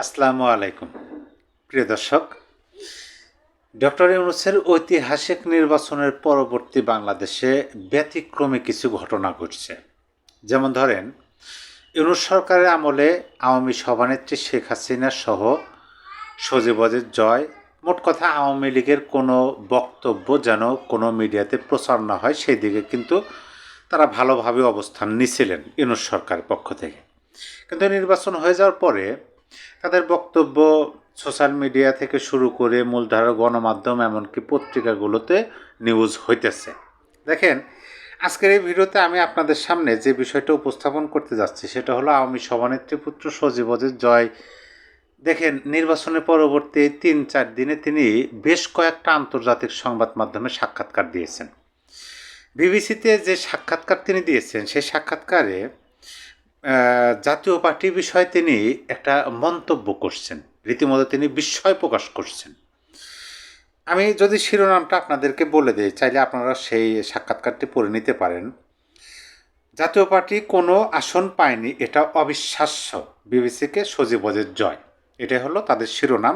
আসসালামু আলাইকুম প্রিয় দর্শক। ডক্টর ইউনূসের ঐতিহাসিক নির্বাচনের পরবর্তী বাংলাদেশে ব্যতিক্রমী কিছু ঘটনা ঘটছে। যেমন ধরেন, ইউনূস সরকারের আমলে আওয়ামী সভানেত্রী শেখ হাসিনা সহ সজীবদের জয়, মোট কথা আওয়ামী লীগের কোনো বক্তব্য যেন কোনো মিডিয়াতে প্রচার না হয় সেই দিকে কিন্তু তারা ভালোভাবে অবস্থান নিছিলেন ইউনূস সরকারের পক্ষ থেকে। কিন্তু নির্বাচন হয়ে যাওয়ার পরে তাদের বক্তব্য সোশ্যাল মিডিয়া থেকে শুরু করে মূলধারার গণমাধ্যম এমনকি পত্রিকাগুলোতে নিউজ হইতেছে। দেখেন, আজকের এই ভিডিওতে আমি আপনাদের সামনে যে বিষয়টা উপস্থাপন করতে যাচ্ছি সেটা হলো আওয়ামী সভানেত্রী পুত্র সজীবদের জয়। দেখেন, নির্বাচনের পরবর্তী ৩-৪ দিনে তিনি বেশ কয়েকটা আন্তর্জাতিক সংবাদ মাধ্যমে সাক্ষাৎকার দিয়েছেন। বিবিসিতে যে সাক্ষাৎকার তিনি দিয়েছেন সেই সাক্ষাৎকারে জাতীয় পার্টি বিষয়ে তিনি একটা মন্তব্য করছেন, রীতিমতো তিনি বিস্ময় প্রকাশ করছেন। আমি যদি শিরোনামটা আপনাদেরকে বলে দিই, চাইলে আপনারা সেই সাক্ষাৎকারটি পড়ে নিতে পারেন। জাতীয় পার্টি কোনো আসন পায়নি, এটা অবিশ্বাস্য, বিবিসিকে সজীবদের জয়, এটাই হলো তাদের শিরোনাম।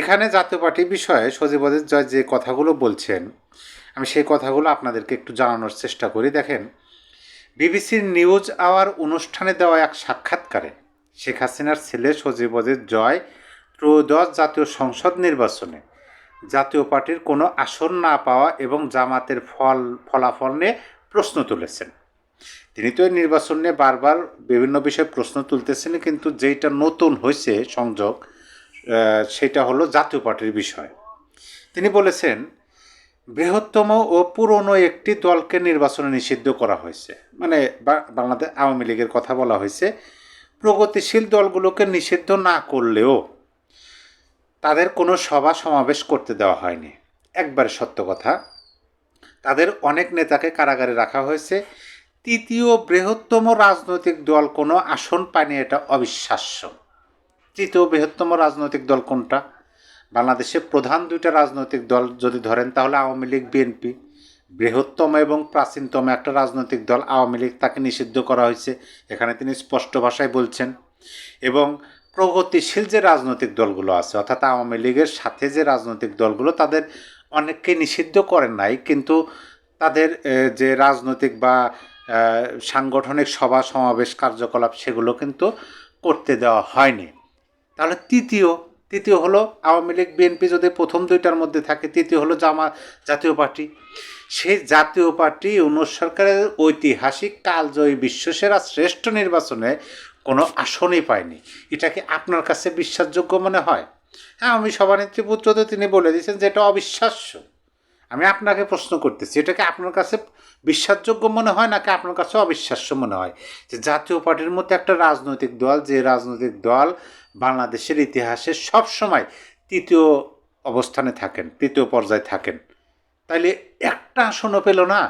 এখানে জাতীয় পার্টি বিষয়ে সজীবদের জয় যে কথাগুলো বলছেন, আমি সেই কথাগুলো আপনাদেরকে একটু জানানোর চেষ্টা করি। দেখেন, বিবিসির নিউজ আওয়ার অনুষ্ঠানে দেওয়া এক সাক্ষাৎকারে শেখ হাসিনার ছেলে সজীবদের জয় ত্রয়োদশ জাতীয় সংসদ নির্বাচনে জাতীয় পার্টির কোনো আসন না পাওয়া এবং জামাতের ফলাফল নিয়ে প্রশ্ন তুলেছেন। তিনি তো এই নির্বাচন নিয়ে বারবার বিভিন্ন বিষয়ে প্রশ্ন তুলতেছেন, কিন্তু যেইটা নতুন হয়েছে সংযোগ সেটা হলো জাতীয় পার্টির বিষয়। তিনি বলেছেন, বৃহত্তম ও পুরনো একটি দলকে নির্বাচনে নিষিদ্ধ করা হয়েছে, মানে বাংলাদেশ আওয়ামী লীগের কথা বলা হয়েছে। প্রগতিশীল দলগুলোকে নিষিদ্ধ না করলেও তাদের কোনো সভা সমাবেশ করতে দেওয়া হয়নি, একবারে সত্য কথা। তাদের অনেক নেতাকে কারাগারে রাখা হয়েছে। তৃতীয় বৃহত্তম রাজনৈতিক দল কোনো আসন পায়নি, এটা অবিশ্বাস্য। তৃতীয় বৃহত্তম রাজনৈতিক দল কোনটা? বাংলাদেশে প্রধান দুইটা রাজনৈতিক দল যদি ধরেন তাহলে আওয়ামী লীগ, বিএনপি। বৃহত্তম এবং প্রাচীনতম একটা রাজনৈতিক দল আওয়ামী লীগ, তাকে নিষিদ্ধ করা হয়েছে, এখানে তিনি স্পষ্ট ভাষায় বলছেন। এবং প্রগতিশীল যে রাজনৈতিক দলগুলো আছে, অর্থাৎ আওয়ামী লীগের সাথে যে রাজনৈতিক দলগুলো, তাদের অনেককে নিষিদ্ধ করেন নাই, কিন্তু তাদের যে রাজনৈতিক বা সাংগঠনিক সভা সমাবেশ কার্যকলাপ সেগুলো কিন্তু করতে দেওয়া হয়নি। তাহলে তৃতীয় হলো আওয়ামী লীগ, বিএনপি যদি প্রথম দুইটার মধ্যে থাকে, তৃতীয় হলো জাতীয় পার্টি। সেই জাতীয় পার্টি ইউনূস সরকারের ঐতিহাসিক কালজয়ী বিশ্বসেরা শ্রেষ্ঠ নির্বাচনে কোনো আসনই পায়নি। এটা কি আপনার কাছে বিশ্বাসযোগ্য মনে হয়? হ্যাঁ, আমি সভানেত্রী পুত্রতে তিনি বলে দিয়েছেন যে এটা অবিশ্বাস্য। আমি আপনাকে প্রশ্ন করতেছি, এটাকে আপনার কাছে বিশ্বাসযোগ্য মনে হয় নাকি আপনার কাছে অবিশ্বাস্য মনে হয় যে জাতীয় পার্টির মধ্যে একটা রাজনৈতিক দল, যে রাজনৈতিক দল বাংলাদেশের ইতিহাসে সবসময় তৃতীয় অবস্থানে থাকেন, তৃতীয় পর্যায়ে থাকেন, তাইলে একটা আসনও পেল না?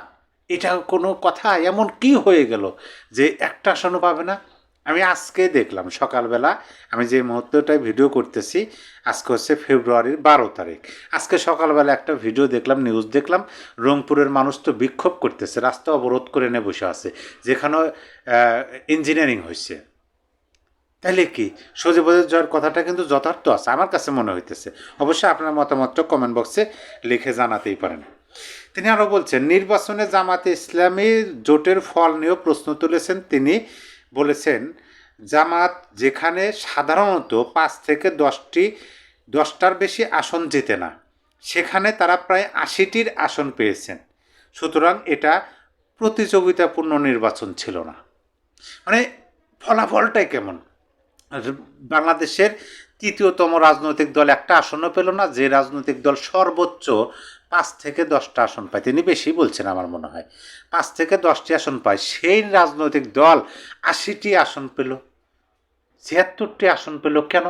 এটা কোনো কথা? এমন কি হয়ে গেল যে একটা আসনও পাবে না? আমি আজকে দেখলাম সকালবেলা, আমি যে মুহূর্তটায় ভিডিও করতেছি, আজকে হচ্ছে ফেব্রুয়ারির 12 তারিখ। আজকে সকালবেলা একটা ভিডিও দেখলাম, নিউজ দেখলাম, রংপুরের মানুষ তো বিক্ষোভ করতেছে, রাস্তা অবরোধ করে নিয়ে বসে আছে, যেখানে ইঞ্জিনিয়ারিং হয়েছে। তাহলে কি সজীবদের জয়ের কথাটা কিন্তু যথার্থ আছে আমার কাছে মনে হইতেছে। অবশ্যই আপনার মতামতটা কমেন্ট বক্সে লিখে জানাতেই পারেন। তিনি আরও বলছেন, নির্বাচনে জামাতে ইসলামী জোটের ফল নিয়েও প্রশ্ন তুলেছেন। তিনি বলেছেন, জামাত যেখানে সাধারণত 5 থেকে 10টার বেশি আসন জেতে না, সেখানে তারা প্রায় 80টির আসন পেয়েছেন। সুতরাং এটা প্রতিযোগিতাপূর্ণ নির্বাচন ছিল না। মানে ফলাফলটাই কেমন? বাংলাদেশের তৃতীয়তম রাজনৈতিক দল একটা আসনও পেল না, যে রাজনৈতিক দল সর্বোচ্চ 5 থেকে 10টা আসন পায়, তিনি বেশি বলছেন আমার মনে হয়, 5 থেকে 10টি আসন পায়, সেই রাজনৈতিক দল 80টি আসন পেল, 76টি আসন পেল কেন?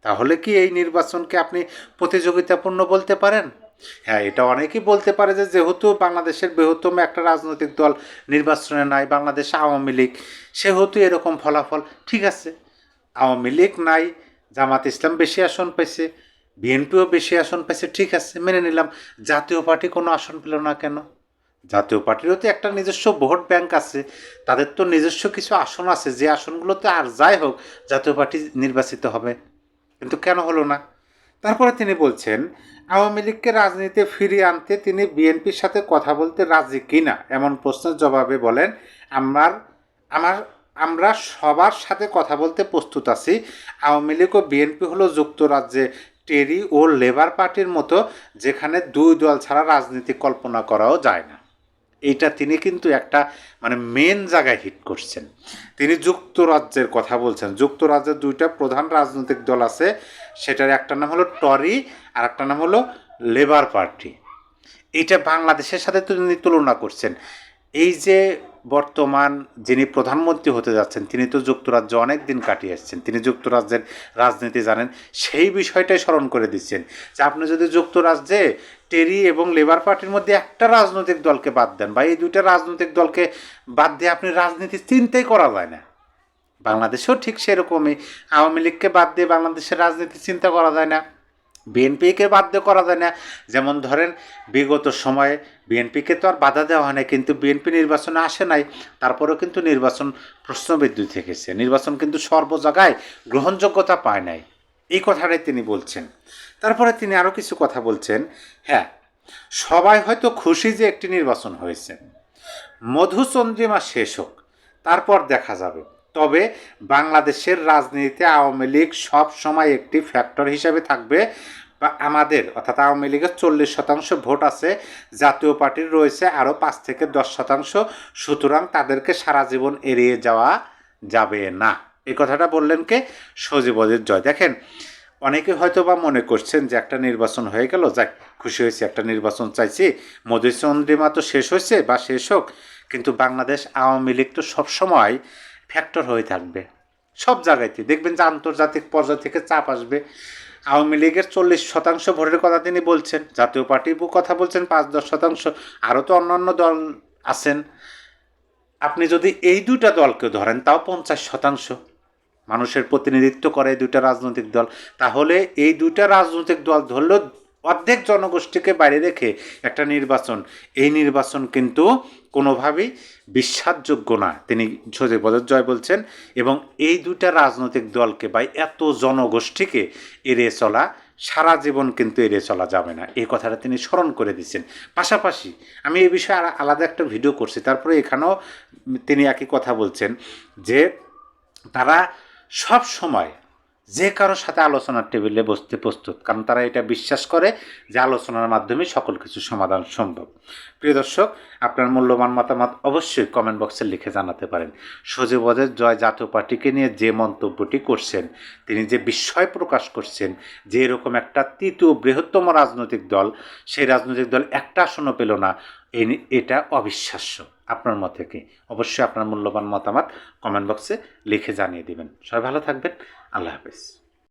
তাহলে কি এই নির্বাচনকে আপনি প্রতিযোগিতাপূর্ণ বলতে পারেন? হ্যাঁ, এটা অনেকেই বলতে পারে যে যেহেতু বাংলাদেশের বৃহত্তম একটা রাজনৈতিক দল নির্বাচনে নাই, বাংলাদেশ আওয়ামী লীগ, সেহেতু এরকম ফলাফল। ঠিক আছে, আওয়ামী লীগ নাই, জামাত ইসলাম বেশি আসন পাইছে, বিএনপিও বেশি আসন পাইছে, ঠিক আছে, মেনে নিলাম। জাতীয় পার্টি কোনো আসন পেল না কেন? জাতীয় পার্টিরও তো একটা নিজস্ব ভোট ব্যাংক আছে, তাদের তো নিজস্ব কিছু আসন আছে, যে আসনগুলোতে আর যাই হোক জাতীয় পার্টি নির্বাচিত হবে, কিন্তু কেন হলো না? তারপরে তিনি বলছেন আওয়ামী লীগকে রাজনীতিতে ফিরিয়ে আনতে তিনি বিএনপির সাথে কথা বলতে রাজি কিনা এমন প্রশ্নের জবাবে বলেন, আমার আমার আমরা সবার সাথে কথা বলতে প্রস্তুত আছি। আওয়ামী লীগ ও বিএনপি হলো যুক্তরাজ্যে টেরি ও লেবার পার্টির মতো, যেখানে দুই দল ছাড়া রাজনীতি কল্পনা করাও যায় না। এইটা তিনি কিন্তু একটা মানে মেন জায়গায় হিট করছেন। তিনি যুক্তরাজ্যের কথা বলছেন। যুক্তরাজ্যের দুইটা প্রধান রাজনৈতিক দল আছে, সেটার একটা নাম হলো টরি আর একটা নাম হলো লেবার পার্টি। এইটা বাংলাদেশের সাথে তিনি তুলনা করছেন। এই যে বর্তমান যিনি প্রধানমন্ত্রী হতে যাচ্ছেন, তিনি তো যুক্তরাজ্যে অনেক দিন কাটিয়ে এসেছেন, তিনি যুক্তরাজ্যের রাজনীতি জানেন, সেই বিষয়টাই স্মরণ করে দিচ্ছেন যে আপনি যদি যুক্তরাজ্যে টেরি এবং লেবার পার্টির মধ্যে একটা রাজনৈতিক দলকে বাদ দেন, বা এই দুইটা রাজনৈতিক দলকে বাদ দিয়ে আপনি রাজনীতি চিন্তাই করা যায় না। বাংলাদেশেও ঠিক সেরকমই, আওয়ামী লীগকে বাদ দিয়ে বাংলাদেশের রাজনীতি চিন্তা করা যায় না, বিএনপিকে বাধ্য করা যায় না। যেমন ধরেন বিগত সময়ে বিএনপিকে তো আর বাধা দেওয়া হয় না, কিন্তু বিএনপি নির্বাচনে আসে নাই, তারপরেও কিন্তু নির্বাচন প্রশ্নবিদ্ধ থেকেছে, নির্বাচন কিন্তু সর্ব জায়গায় গ্রহণযোগ্যতা পায় নাই। এই কথাটাই তিনি বলছেন। তারপরে তিনি আরও কিছু কথা বলছেন। হ্যাঁ, সবাই হয়তো খুশি যে একটি নির্বাচন হয়েছে, মধুচন্দ্রিমা শেষ হোক, তারপর দেখা যাবে। তবে বাংলাদেশের রাজনীতিতে আওয়ামী লীগ সব সময় একটি ফ্যাক্টর হিসেবে থাকবে। বা আমাদের অর্থাৎ আওয়ামী লীগের 40% ভোট আছে, জাতীয় পার্টির রয়েছে আরও 5 থেকে 10%, সুতরাং তাদেরকে সারা জীবন এড়িয়ে যাওয়া যাবে না। এই কথাটা বললেন কে? সজীব ওয়াজেদ জয়। দেখেন, অনেকে হয়তো বা মনে করছেন যে একটা নির্বাচন হয়ে গেল, যাক খুশি হয়েছে, একটা নির্বাচন চাইছি, মধুচন্দ্রিমা তো শেষ হয়েছে বা শেষ হোক, কিন্তু বাংলাদেশ আওয়ামী লীগ তো সবসময় ফ্যাক্টর হয়ে থাকবে। সব জায়গাতে দেখবেন যে আন্তর্জাতিক পর্যায় থেকে চাপ আসবে। আওয়ামী লীগের 40% ভোটের কথা তিনি বলছেন, জাতীয় পার্টির কথা বলছেন 5-10%, আরও তো অন্যান্য দল আছেন। আপনি যদি এই দুটা দলকে ধরেন, তাও 50% মানুষের প্রতিনিধিত্ব করে এই দুইটা রাজনৈতিক দল, তাহলে এই দুইটা রাজনৈতিক দল ধরলেও অর্ধেক জনগোষ্ঠীকে বাইরে রেখে একটা নির্বাচন, এই নির্বাচন কিন্তু কোনোভাবেই বিশ্বাসযোগ্য না, তিনি সজীব ওয়াজেদ জয় বলছেন। এবং এই দুইটা রাজনৈতিক দলকে বা এত জনগোষ্ঠীকে এড়িয়ে চলা সারা জীবন কিন্তু এড়িয়ে চলা যাবে না, এই কথাটা তিনি স্মরণ করে দিচ্ছেন। পাশাপাশি আমি এই বিষয়ে আলাদা একটা ভিডিও করছি, তারপরে এখানেও তিনি একই কথা বলছেন যে তারা সব সময় যে কারোর সাথে আলোচনার টেবিলে বসতে প্রস্তুত, কারণ তারা এটা বিশ্বাস করে যে আলোচনার মাধ্যমে সকল কিছু সমাধান সম্ভব। প্রিয় দর্শক, আপনার মূল্যবান মতামত অবশ্যই কমেন্ট বক্সে লিখে জানাতে পারেন। সজীব ওয়াজেদ জয় জাতীয় পার্টিকে নিয়ে যে মন্তব্যটি করছেন, তিনি যে বিস্ময় প্রকাশ করছেন যে এরকম একটা তৃতীয় বৃহত্তম রাজনৈতিক দল, সেই রাজনৈতিক দল একটা আসনও পেল না, এটা অবিশ্বাস্য। আপনার মতে কি? অবশ্যই আপনার মূল্যবান মতামত কমেন্ট বক্সে লিখে জানিয়ে দিবেন। সবাই ভালো থাকবেন। আল্লাহ হাফেজ।